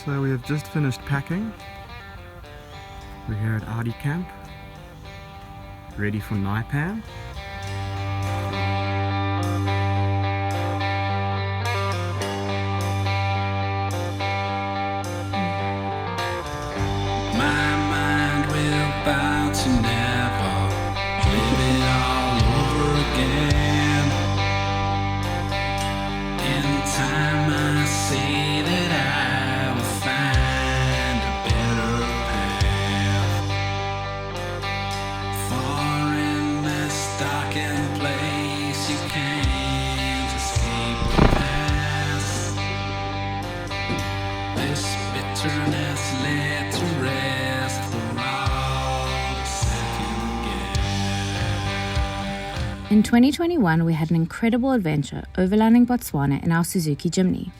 So we have just finished packing. We're here at Audi Camp, ready for Naipan. My mind will bow to never live it all over again. In time I say that I will find a better path. For in this darkened place you can't escape the past. This bitterness led to rest for all the second guess. In 2021, we had an incredible adventure overlanding Botswana in our Suzuki Jimny.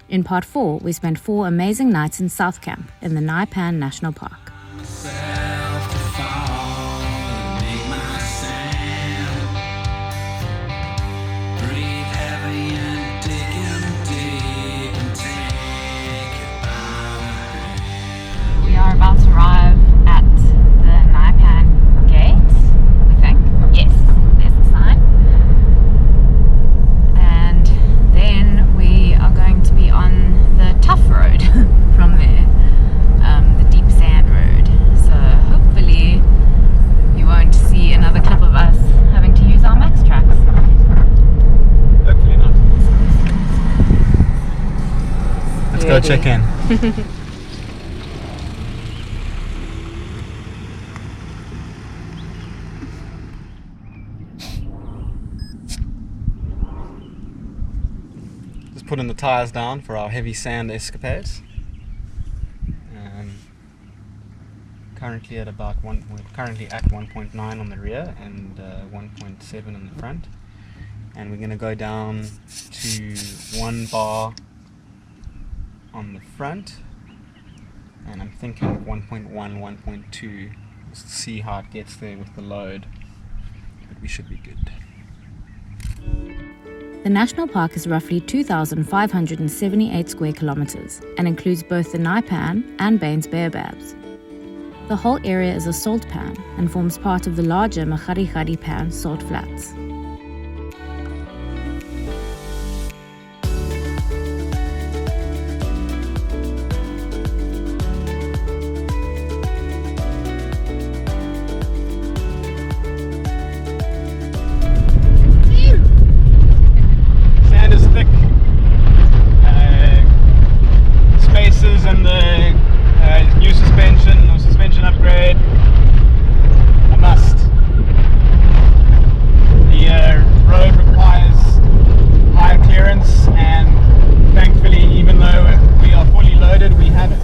In part 4, we spent 4 amazing nights in South Camp in the Nxai Pan National Park. Myself to fall and make my stand. Breathe heavy and dig in deep and take it by the hand. We are about to arrive at the Naipan gate, we think. Yes, there's the sign. And then we are going to be on the tough road from there, the deep sand road. So hopefully you won't see another clip of us having to use our max tracks. Hopefully not. Let's go Ready. check in. Just putting the tyres down for our heavy sand escapades. Currently at we're currently at 1.9 on the rear and 1.7 on the front, and we're going to go down to 1 bar on the front, and I'm thinking 1.1, 1.2, just to see how it gets there with the load, but we should be good. The national park is roughly 2,578 square kilometers and includes both the Naipan and Baines Baobabs. The whole area is a salt pan and forms part of the larger Nxai Pan salt flats. Sand is thick. Spaces and the new suspension or suspension upgrade, a must. The road requires higher clearance, and thankfully, even though we are fully loaded, we have it.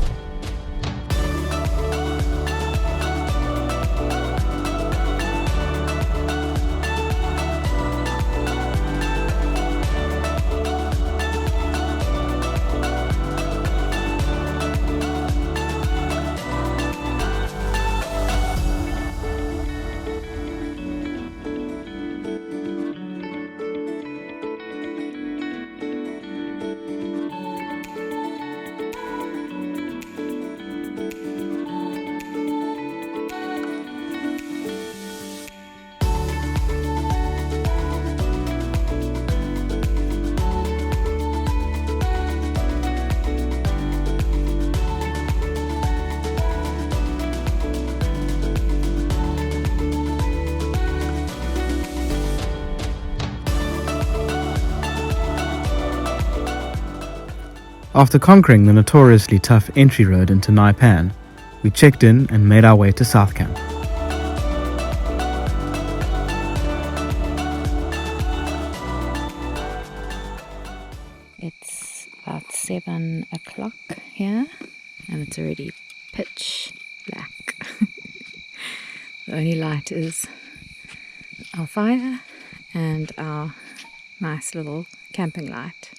After conquering the notoriously tough entry road into Naipan, we checked in and made our way to South Camp. It's about 7 o'clock here and it's already pitch black. The only light is our fire and our nice little camping light.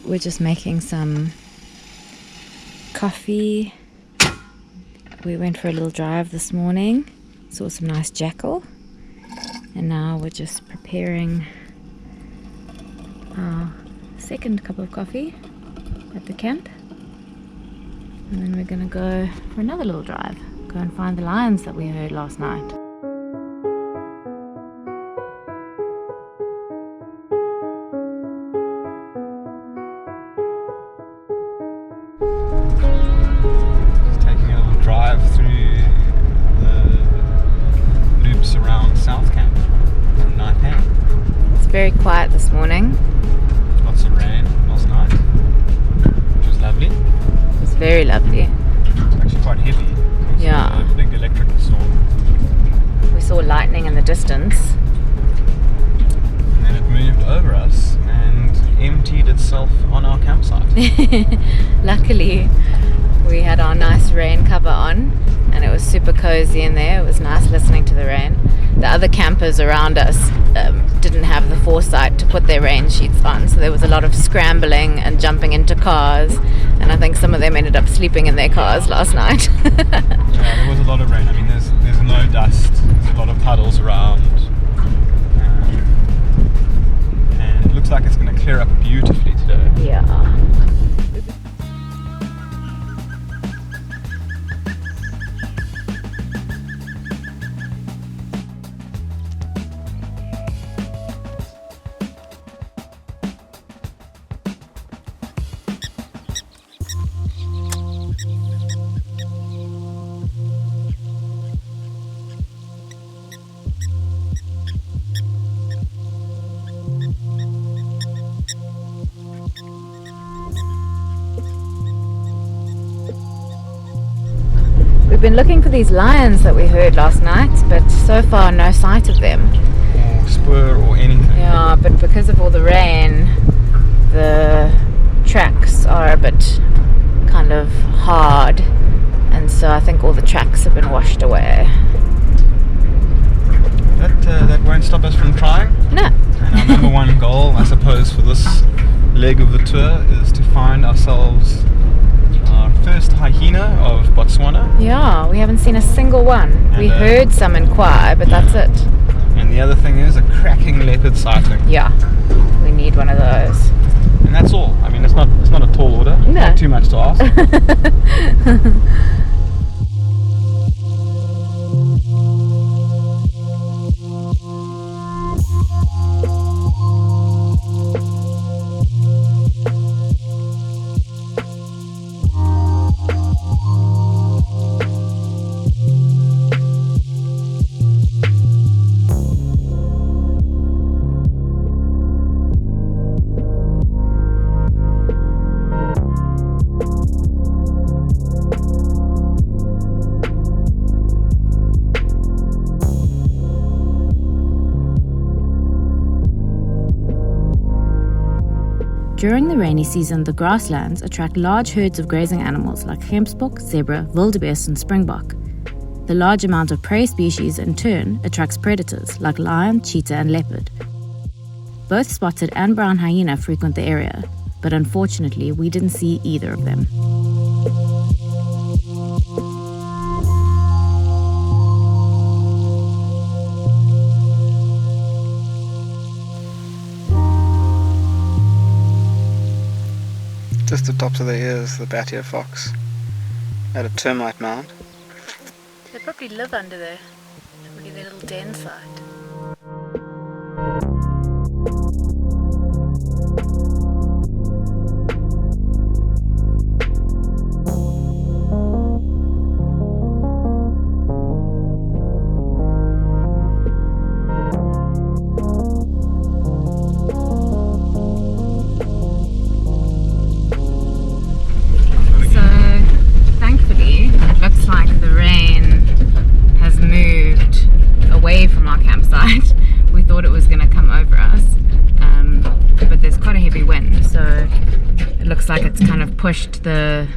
we're just making some coffee. We went for a little drive this morning, saw some nice jackal, and now we're just preparing our second cup of coffee at the camp. And then we're gonna go for another little drive, go and find the lions that we heard last night. Just taking a little drive through the loops around South Camp from Naipan. It's very quiet this morning. Lots of rain last night, which was lovely. It's very lovely. It's actually quite heavy. It's Yeah. a big electrical storm. We saw lightning in the distance. And then it moved over us and emptied itself on our campsite. Luckily, we had our nice rain cover on and it was super cozy in there. It was nice listening to the rain. The other campers around us didn't have the foresight to put their rain sheets on, so there was a lot of scrambling and jumping into cars, and I think some of them ended up sleeping in their cars last night. Yeah, there was a lot of rain. I mean, there's no dust. There's a lot of puddles around, and it looks like it's going to clear up beautifully today. Yeah. We've been looking for these lions that we heard last night, but so far no sight of them. Or spur or anything. Yeah, but because of all the rain, the tracks are a bit kind of hard, and so I think all the tracks have been washed away. That won't stop us from trying. No. And our number one goal, I suppose, for this leg of the tour is to find ourselves our first hyena of Botswana. Yeah, we haven't seen a single one. And, We heard some in Kwai, but that's it. And the other thing is a cracking leopard sighting. Yeah, we need one of those. And that's all. I mean, it's not a tall order. No. Not too much to ask. During the rainy season, the grasslands attract large herds of grazing animals like gemsbok, zebra, wildebeest and springbok. The large amount of prey species in turn attracts predators like lion, cheetah and leopard. Both spotted and brown hyena frequent the area, but unfortunately we didn't see either of them. Just the tops of the ears, the bat-eared fox. At a termite mound. They probably live under there. Probably their little den site. Like it's kind of pushed the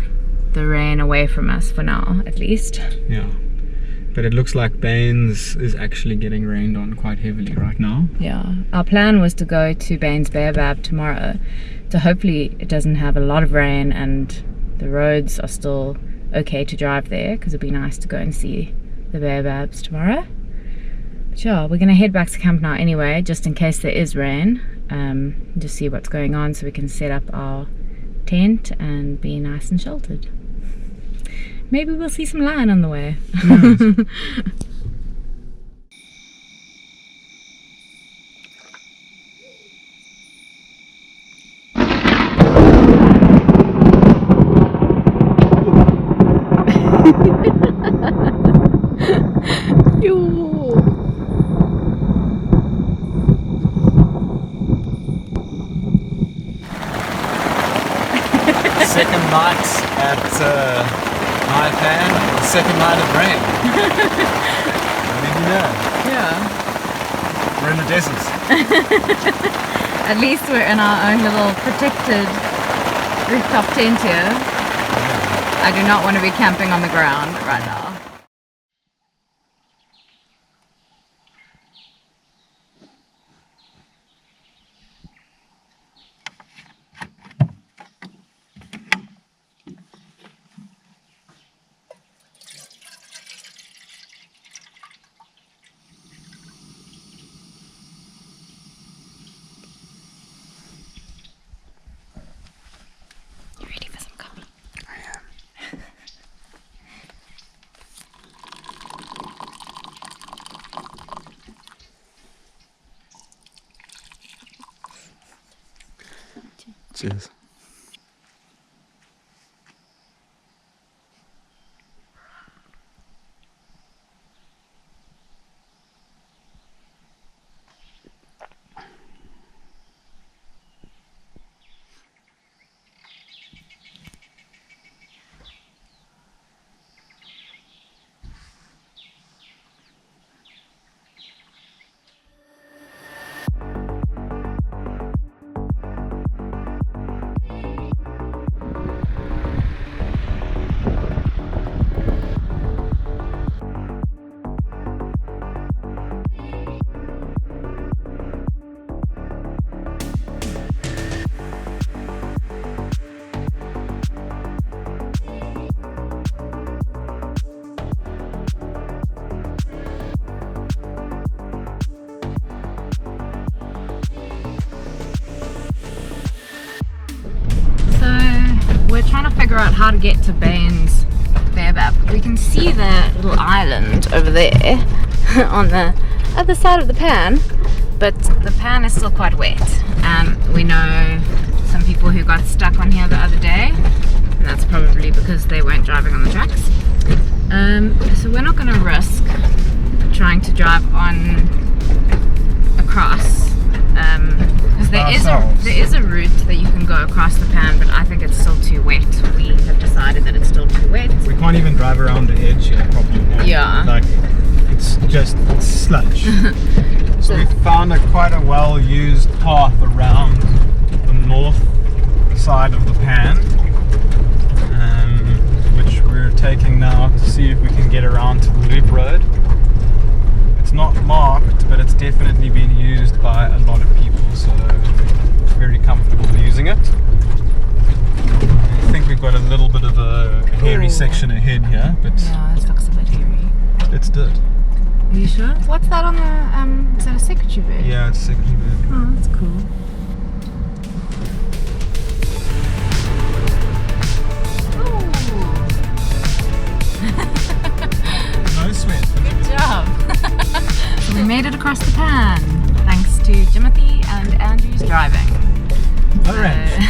rain away from us for now, at least. Yeah. But it looks like Baines is actually getting rained on quite heavily right now. Yeah, our plan was to go to Baines Baobab tomorrow, so hopefully it doesn't have a lot of rain and the roads are still okay to drive there, because it'd be nice to go and see the baobabs tomorrow. But yeah, we're gonna head back to camp now anyway, just in case there is rain, just see what's going on so we can set up our tent and be nice and sheltered. Maybe we'll see some lion on the way. Nice. Second night at Naipan, second night of rain. Maybe Yeah. we're in the desert. At least we're in our own little protected rooftop tent here. I do not want to be camping on the ground right now. You ready for some coffee? I am. Cheers. We're trying to figure out how to get to Baines Baobab. We can see the little island over there on the other side of the pan, but the pan is still quite wet. We know some people who got stuck on here the other day, and that's probably because they weren't driving on the tracks. So we're not going to risk trying to drive on across, because there is a route that you can go across the pan, but I think it's still too wet. We have decided that it's still too wet. We can't even drive around the edge here properly. Yeah. Like, it's sludge. So we found quite a well-used path around the north side of the pan, which we're taking now to see if we can get around to the loop road. It's not marked, but it's definitely been used by a lot of people, so very comfortable using it. I think we've got a little bit of a hairy section ahead here, but Yeah, it looks a bit hairy. it's dirt. Are you sure? What's that on the, is that a secretary bird? Yeah, it's secretary bird. Oh, that's cool. No sweat. Good job. So we made it across the pan, thanks to Jimothy and Andrew's driving. Orange.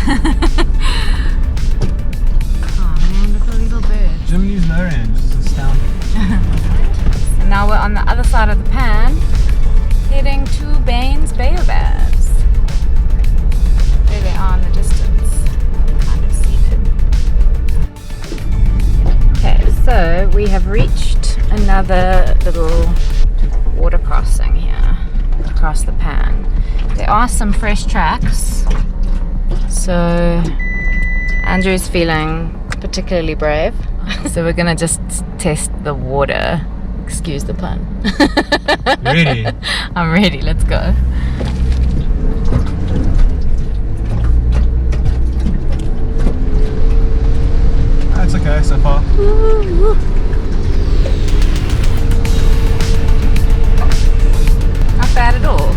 Oh man, look at the little bird. Jimny's no range, it's astounding. And now we're on the other side of the pan, heading to Baines Baobabs. There they are in the distance. Kind of see them. Okay, so we have reached another little water crossing here across the pan. There are some fresh tracks, so Andrew's feeling particularly brave. So we're gonna just test the water Excuse the pun. Ready? I'm ready, let's go. That's okay so far. Not bad at all.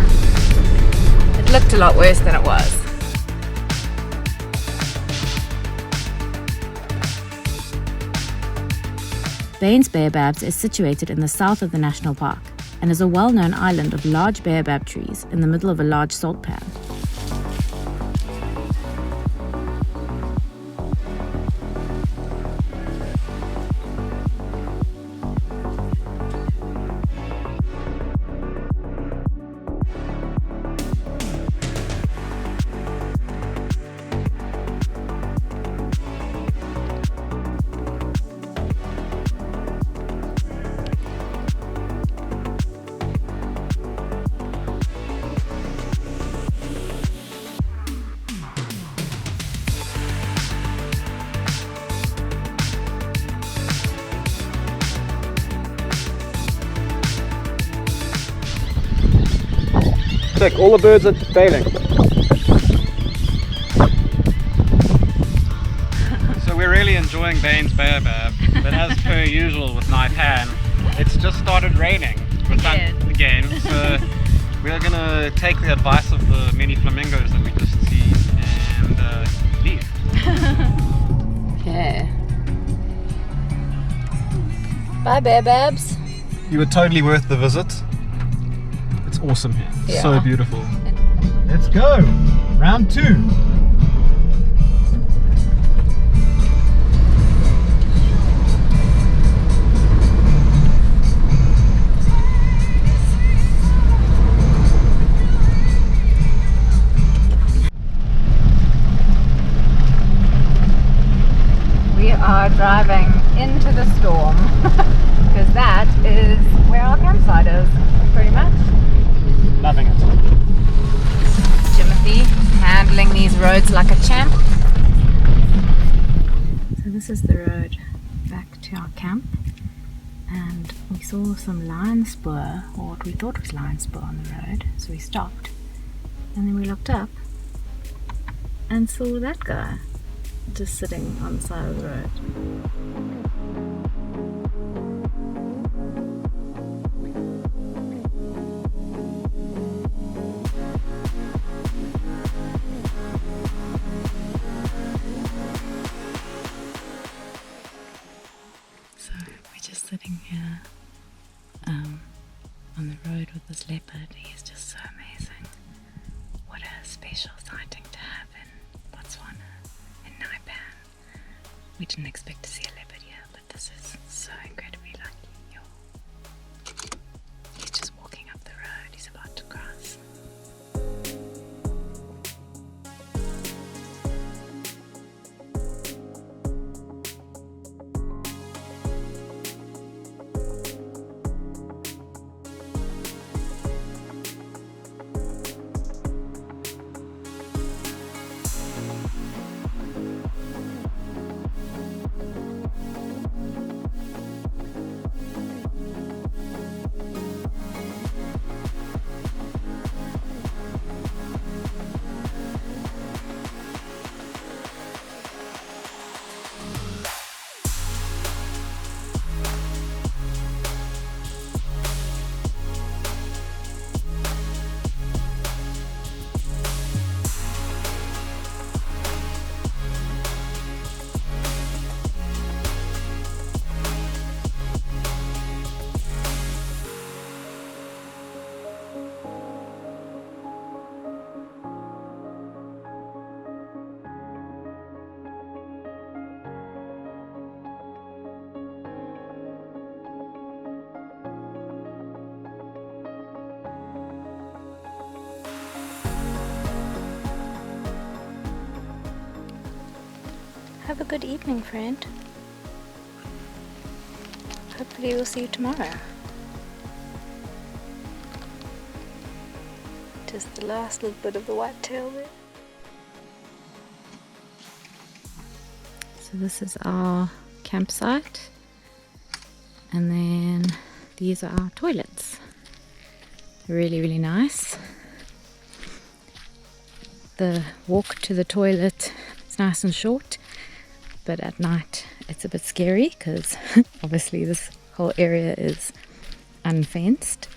It looked a lot worse than it was. Baines Baobabs is situated in the south of the national park and is a well-known island of large baobab trees in the middle of a large salt pan. Check, all the birds are failing. So we're really enjoying Baines Baobab, but as per usual with Naipan, it's just started raining again. So we're gonna take the advice of the many flamingos that we just see and leave. Okay. Bye, Baobabs. You were totally worth the visit. It's awesome here. Yeah. So beautiful. Let's go. Round 2. We are driving into the storm because that is where our campsite is, pretty much. Loving it. Timothy handling these roads like a champ. So this is the road back to our camp, and we saw some lion spoor, or what we thought was lion spoor, on the road, so we stopped and then we looked up and saw that guy just sitting on the side of the road. So we're just sitting here on the road with this leopard. He's just so amazing. What a special sighting to have in Botswana, in Naipan. We didn't expect to see a leopard here, but this is so incredibly lucky. He's just walking up the road. He's about to cross. Have a good evening, friend. Hopefully we'll see you tomorrow. Just the last little bit of the whitetail there. So this is our campsite, and then these are our toilets. Really, really nice. The walk to the toilet is nice and short, but at night it's a bit scary because obviously this whole area is unfenced.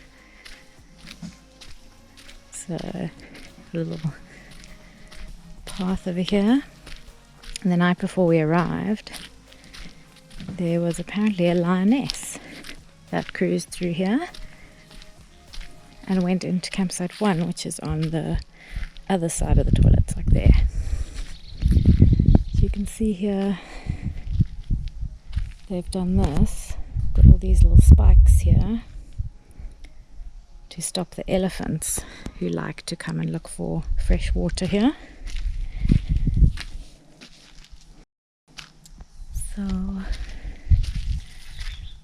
So a little path over here. And the night before we arrived, there was apparently a lioness that cruised through here and went into campsite 1, which is on the other side of the toilets, like there. So you can see here they've done this, got all these little spikes here to stop the elephants who like to come and look for fresh water here. So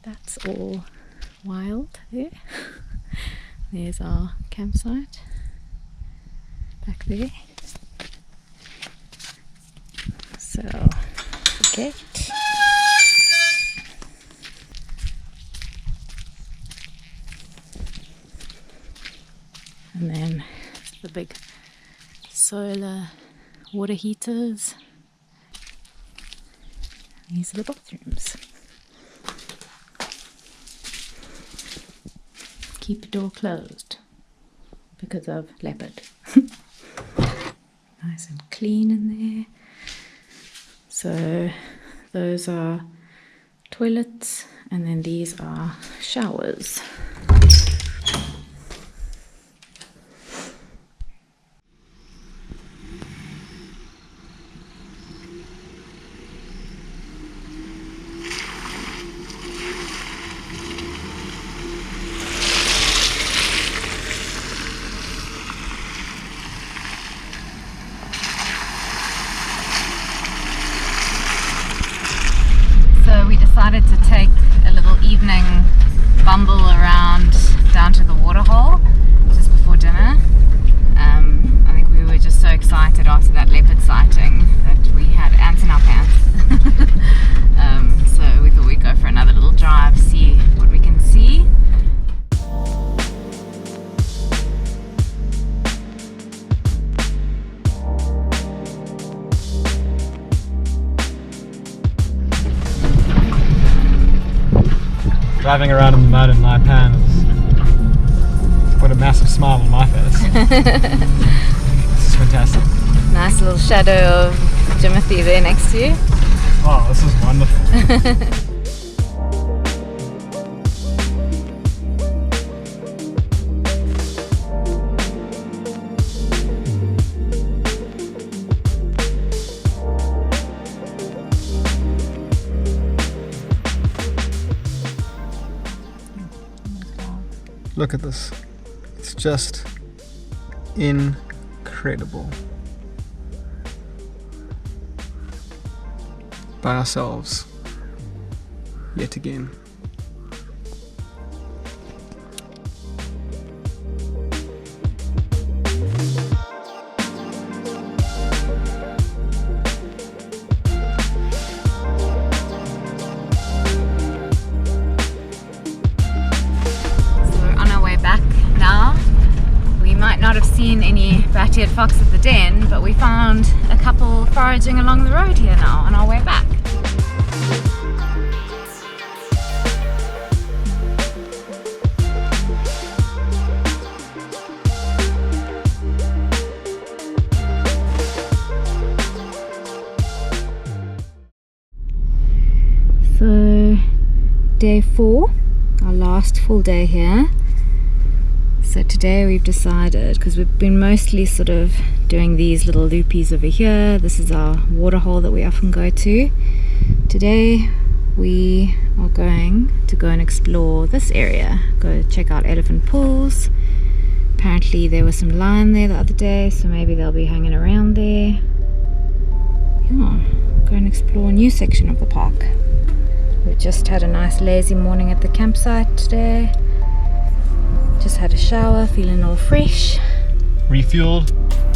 that's all wild there. There's our campsite back there. So the gate. And then the big solar water heaters. These are the bathrooms. Keep the door closed because of leopard. Nice and clean in there. So those are toilets, and then these are showers. Decided to take a little evening bumble around down to the waterhole just before dinner. I think we were just so excited after that leopard sighting that we had ants in our pants. So we thought we'd go for another little drive, see what we can see. Driving around in the mud in Naipan has put a massive smile on my face. This is fantastic. Nice little shadow of Jimmy there next to you. Oh, this is wonderful. Look at this. It's just incredible. By ourselves, yet again. Not have seen any bat-eared fox at the den, but we found a couple foraging along the road here now on our way back. So day 4, our last full day here. So today we've decided, because we've been mostly sort of doing these little loopies over here, this is our water hole that we often go to. Today we are going to go and explore this area, go check out elephant pools. Apparently there was some lion there the other day, so maybe they'll be hanging around there. Yeah, go and explore a new section of the park. We've just had a nice lazy morning at the campsite today. Just had a shower, feeling all fresh. Refueled?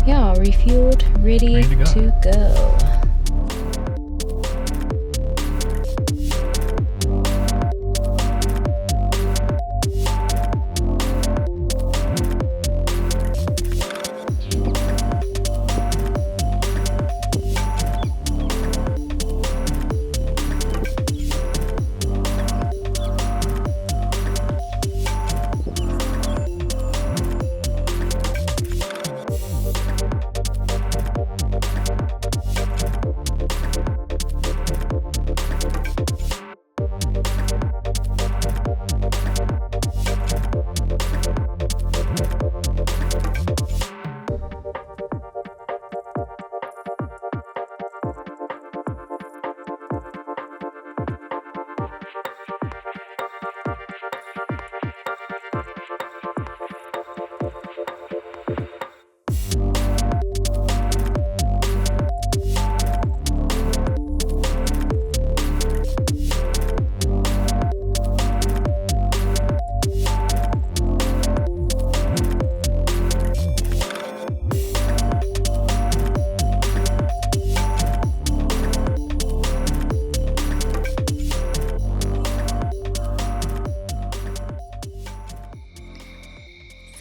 Yeah, refueled, ready to go.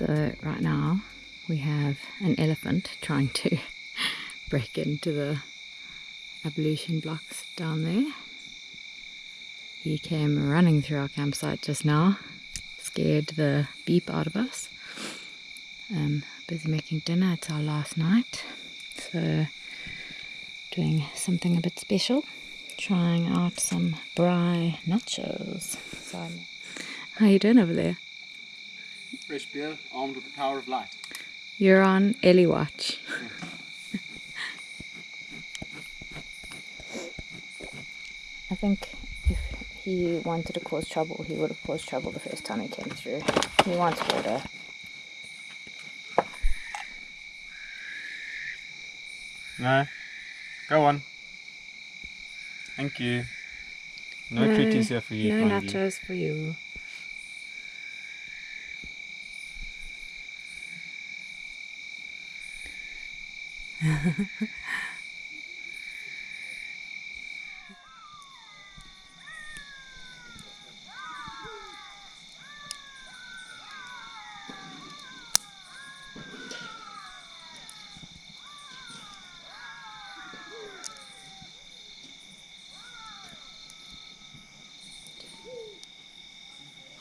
So right now we have an elephant trying to break into the ablution blocks down there. He came running through our campsite just now, scared the beep out of us. Busy making dinner, it's our last night. So doing something a bit special, trying out some braai nachos. So, how you doing over there? Fresh beer, armed with the power of light. You're on Ellie watch. I think if he wanted to cause trouble, he would have caused trouble the first time he came through. He wants water. No. Go on. Thank you. No treaties here for you. No mind you. nachos for you.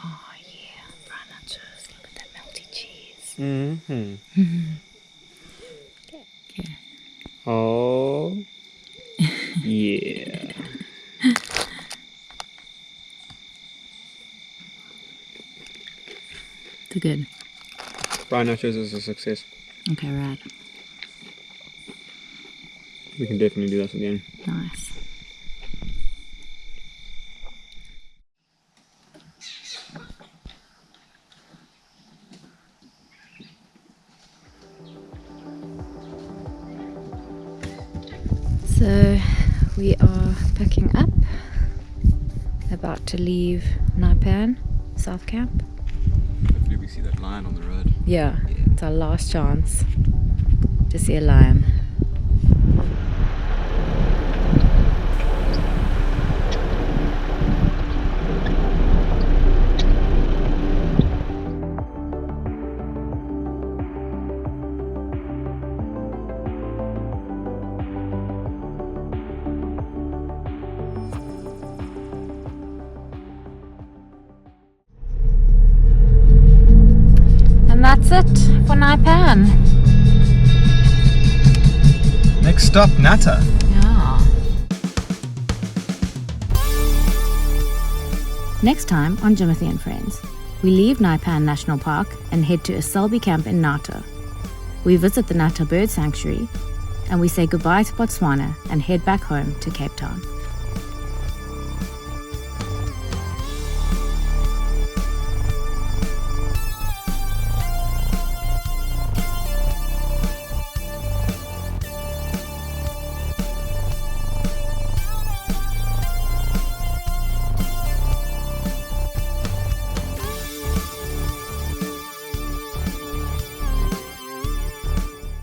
Oh yeah, brown nachos. Look at that melty cheese. Mm-hmm. Okay. Oh. Yeah. They're good. Braai nachos is a success. Okay, right. We can definitely do this again. Nice. So we are packing up, about to leave Naipan, South Camp. Hopefully we see that lion on the road. Yeah, it's our last chance to see a lion. And that's it for Naipan. Next stop, Natta. Yeah. Next time on Jimothy and Friends, we leave Nxai National Park and head to a Selby camp in Natta. We visit the Natta Bird Sanctuary and we say goodbye to Botswana and head back home to Cape Town.